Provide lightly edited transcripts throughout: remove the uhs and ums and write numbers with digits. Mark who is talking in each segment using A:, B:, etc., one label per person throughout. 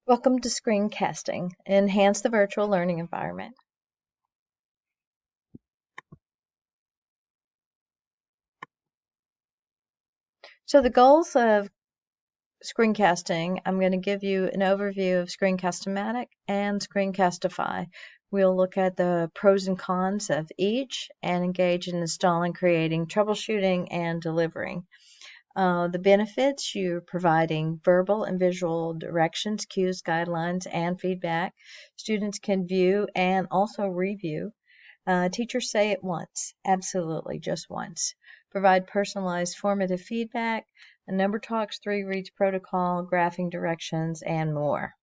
A: Welcome to Screencasting. Enhance the virtual learning environment. So the goals of screencasting, I'm going to give you an overview of ScreencastOMatic and Screencastify. We'll look at the pros and cons of each and engage in installing, creating, troubleshooting, and delivering. The benefits: you're providing verbal and visual directions, cues, guidelines, and feedback. Students can view and also review. Teachers say it once, absolutely, just once. Provide personalized formative feedback, a number talks, 3 reads protocol, graphing directions, and more.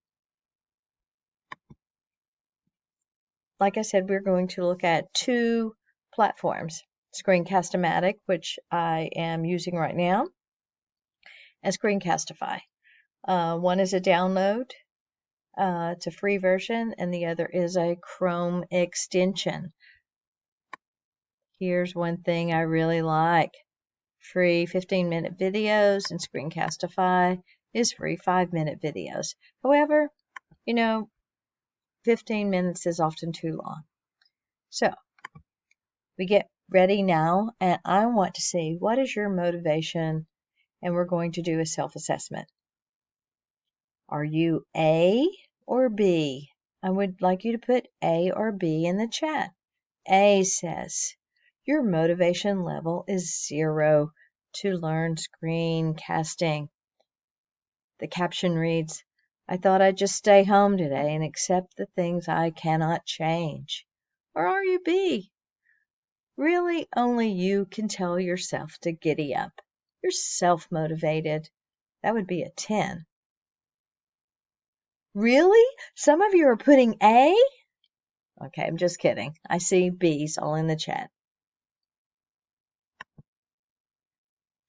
A: Like I said, we're going to look at 2 platforms, ScreencastOMatic, which I am using right now, and Screencastify. One is a download, it's a free version, and the other is a Chrome extension. Here's one thing I really like. Free 15-minute videos, and Screencastify is free 5-minute videos. However, 15 minutes is often too long. So we get ready now, and I want to see what is your motivation, and we're going to do a self-assessment. Are you A or B? I would like you to put A or B in the chat. A says, your motivation level is 0 to learn screencasting. The caption reads, I thought I'd just stay home today and accept the things I cannot change. Or are you B? Really, only you can tell yourself to giddy up. You're self-motivated. That would be a 10. Really? Some of you are putting A? Okay, I'm just kidding. I see B's all in the chat.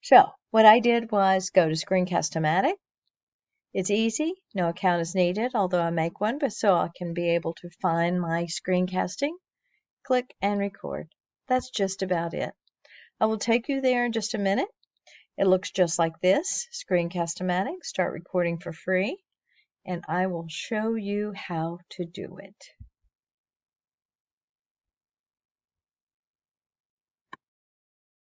A: So what I did was go to Screencast-O-Matic. It's easy, no account is needed, although I make one, but so I can be able to find my screencasting, click and record. That's just about it. I will take you there in just a minute. It looks just like this, Screencast-O-Matic, start recording for free, and I will show you how to do it.